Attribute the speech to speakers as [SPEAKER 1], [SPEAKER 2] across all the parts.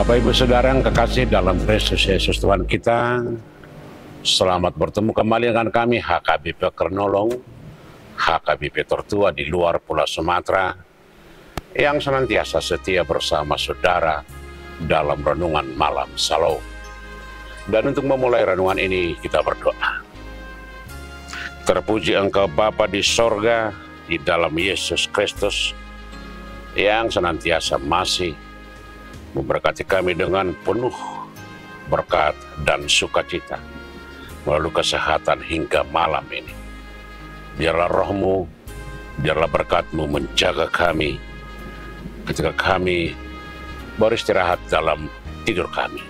[SPEAKER 1] Bapak Ibu Saudara yang kekasih dalam Kristus Yesus Tuhan kita, selamat bertemu kembali dengan kami HKBP Kernolong, HKBP tertua di luar Pulau Sumatera, yang senantiasa setia bersama saudara dalam renungan malam Shalom. Dan untuk memulai renungan ini kita berdoa. Terpuji Engkau Bapa di sorga, di dalam Yesus Kristus, yang senantiasa masih memberkati kami dengan penuh berkat dan sukacita melalui kesehatan hingga malam ini. Biarlah roh-Mu, biarlah berkat-Mu menjaga kami ketika kami beristirahat dalam tidur kami.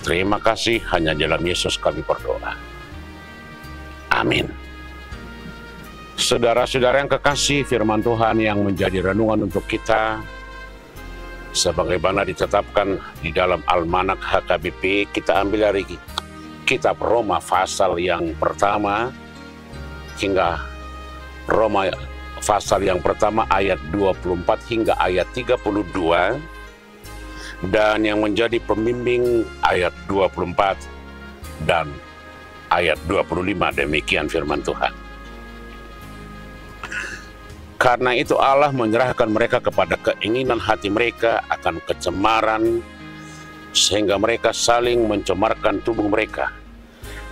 [SPEAKER 1] Terima kasih, hanya dalam Yesus kami berdoa. Amin. Saudara-saudara yang kekasih, firman Tuhan yang menjadi renungan untuk kita sebagaimana ditetapkan di dalam Almanak HKBP, kita ambil dari kitab Roma pasal yang pertama hingga Roma pasal yang pertama ayat 24 hingga ayat 32, dan yang menjadi pembimbing ayat 24 dan ayat 25. Demikian firman Tuhan. Karena itu Allah menyerahkan mereka kepada keinginan hati mereka akan kecemaran, sehingga mereka saling mencemarkan tubuh mereka.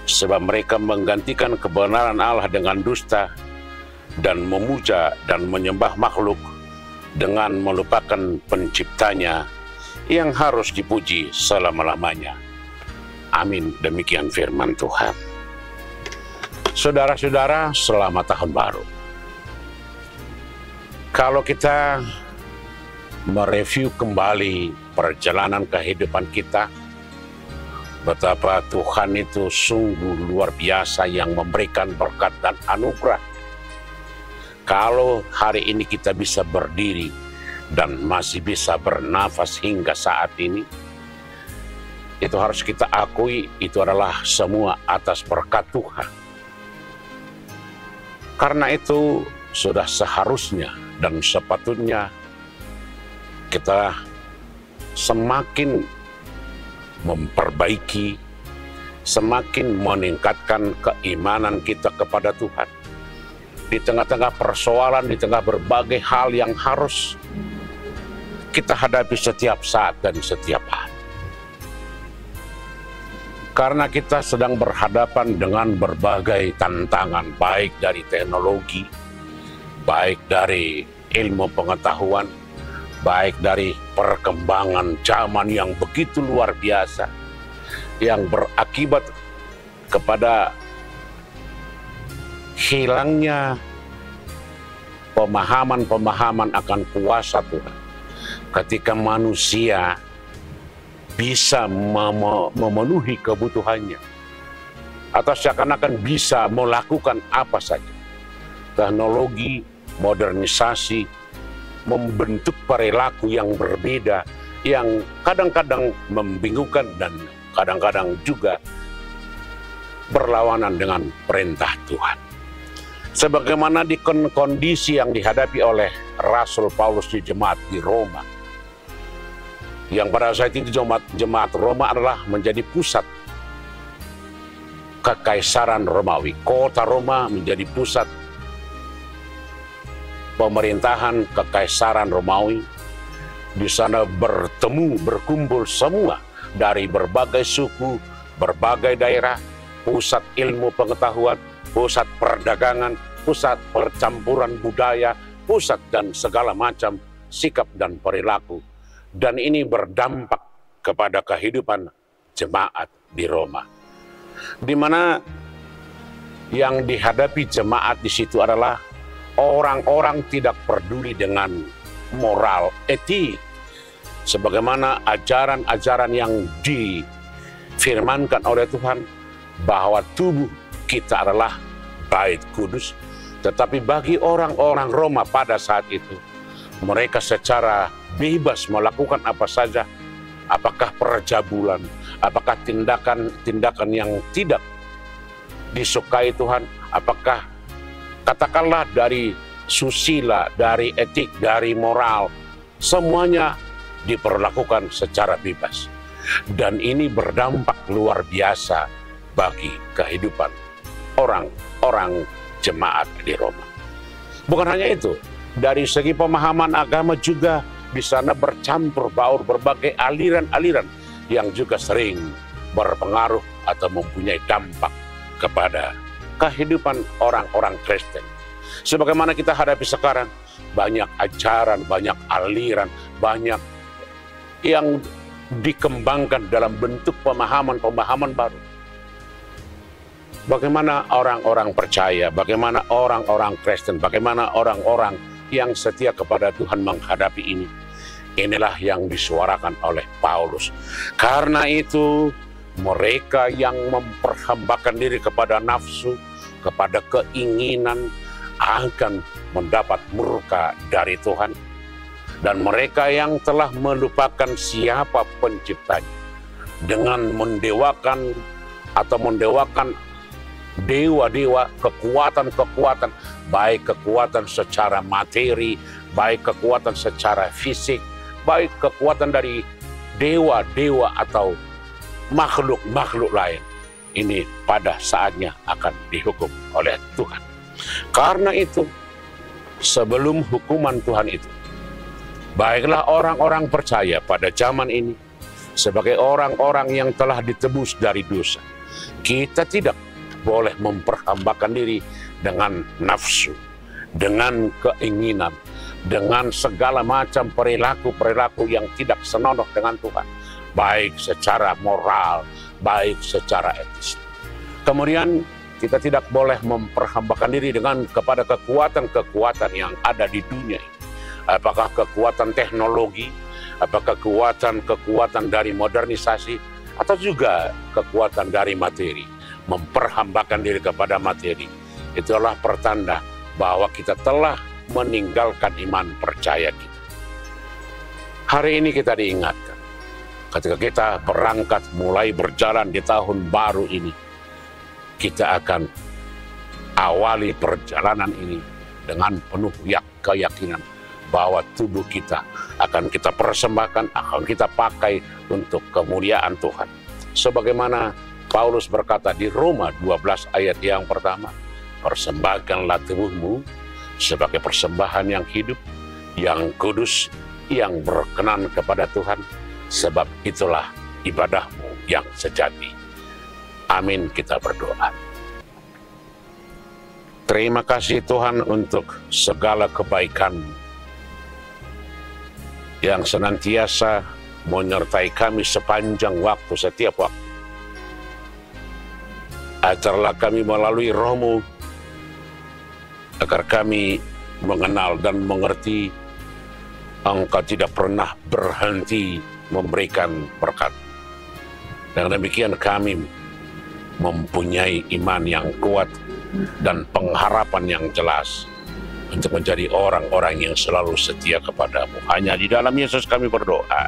[SPEAKER 1] Sebab mereka menggantikan kebenaran Allah dengan dusta, dan memuja dan menyembah makhluk dengan melupakan penciptanya yang harus dipuji selama-lamanya. Amin. Demikian firman Tuhan. Saudara-saudara, selamat tahun baru. Kalau kita mereview kembali perjalanan kehidupan kita, betapa Tuhan itu sungguh luar biasa yang memberikan berkat dan anugerah. Kalau hari ini kita bisa berdiri dan masih bisa bernafas hingga saat ini, itu harus kita akui, itu adalah semua atas berkat Tuhan. Karena itu sudah seharusnya dan sepatutnya kita semakin memperbaiki, semakin meningkatkan keimanan kita kepada Tuhan. Di tengah-tengah persoalan, di tengah berbagai hal yang harus kita hadapi setiap saat dan setiap hari. Karena kita sedang berhadapan dengan berbagai tantangan, baik dari teknologi, baik dari ilmu pengetahuan, baik dari perkembangan zaman yang begitu luar biasa, yang berakibat kepada hilangnya pemahaman-pemahaman akan kuasa Tuhan. Ketika manusia bisa memenuhi kebutuhannya, atau seakan-akan bisa melakukan apa saja. Teknologi, modernisasi, membentuk perilaku yang berbeda, yang kadang-kadang membingungkan dan kadang-kadang juga berlawanan dengan perintah Tuhan. Sebagaimana di kondisi yang dihadapi oleh Rasul Paulus di jemaat di Roma, yang pada saat itu jemaat Roma adalah menjadi pusat kekaisaran Romawi. Kota Roma menjadi pusat pemerintahan kekaisaran Romawi. Di sana berkumpul semua dari berbagai suku, berbagai daerah, pusat ilmu pengetahuan, pusat perdagangan, pusat percampuran budaya, pusat dan segala macam sikap dan perilaku. Dan ini berdampak kepada kehidupan jemaat di Roma, di mana yang dihadapi jemaat di situ adalah orang-orang tidak peduli dengan moral, etik, sebagaimana ajaran-ajaran yang difirmankan oleh Tuhan, bahwa tubuh kita adalah bait kudus. Tetapi bagi orang-orang Roma pada saat itu, mereka secara bebas melakukan apa saja, apakah perjabulan, apakah tindakan-tindakan yang tidak disukai Tuhan, apakah katakanlah dari susila, dari etik, dari moral, semuanya diperlakukan secara bebas. Dan ini berdampak luar biasa bagi kehidupan orang-orang jemaat di Roma. Bukan hanya itu, dari segi pemahaman agama juga di sana bercampur baur berbagai aliran-aliran yang juga sering berpengaruh atau mempunyai dampak kepada kehidupan orang-orang Kristen. Sebagaimana kita hadapi sekarang, banyak ajaran, banyak aliran, banyak yang dikembangkan dalam bentuk pemahaman-pemahaman baru. Bagaimana orang-orang percaya, bagaimana orang-orang Kristen, bagaimana orang-orang yang setia kepada Tuhan menghadapi ini. Inilah yang disuarakan oleh Paulus. Karena itu, mereka yang memperhambakan diri kepada nafsu, kepada keinginan, akan mendapat murka dari Tuhan. Dan mereka yang telah melupakan siapa penciptanya dengan mendewakan dewa-dewa, kekuatan-kekuatan, baik kekuatan secara materi, baik kekuatan secara fisik, baik kekuatan dari dewa-dewa atau makhluk-makhluk lain. Ini pada saatnya akan dihukum oleh Tuhan. Karena itu, sebelum hukuman Tuhan itu, baiklah orang-orang percaya pada zaman ini sebagai orang-orang yang telah ditebus dari dosa. Kita tidak boleh memperhambakan diri dengan nafsu, dengan keinginan, dengan segala macam perilaku-perilaku yang tidak senonoh dengan Tuhan, baik secara moral, baik secara etis. Kemudian kita tidak boleh memperhambakan diri kepada kekuatan-kekuatan yang ada di dunia ini. Apakah kekuatan teknologi, apakah kekuatan dari modernisasi, atau juga kekuatan dari materi. Memperhambakan diri kepada materi, itulah pertanda bahwa kita telah meninggalkan iman percaya kita. Hari ini kita diingatkan, ketika kita berangkat mulai berjalan di tahun baru ini, kita akan awali perjalanan ini dengan penuh keyakinan bahwa tubuh kita akan kita persembahkan, akan kita pakai untuk kemuliaan Tuhan. Sebagaimana Paulus berkata di Roma 12 ayat yang pertama, persembahkanlah tubuhmu sebagai persembahan yang hidup, yang kudus, yang berkenan kepada Tuhan, sebab itulah ibadahmu yang sejati. Amin, kita berdoa. Terima kasih Tuhan untuk segala kebaikan yang senantiasa menyertai kami sepanjang waktu, setiap waktu. Ajarlah kami melalui Roh-Mu, agar kami mengenal dan mengerti Engkau tidak pernah berhenti memberikan berkat. Dengan demikian kami mempunyai iman yang kuat dan pengharapan yang jelas untuk menjadi orang-orang yang selalu setia kepadamu. Hanya di dalam Yesus kami berdoa.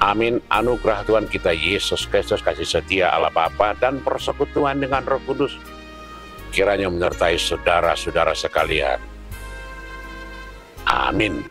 [SPEAKER 1] Amin. Anugerah Tuhan kita Yesus Kristus, kasih setia Allah Bapa, dan persekutuan dengan Roh Kudus kiranya menyertai saudara-saudara sekalian. Amin.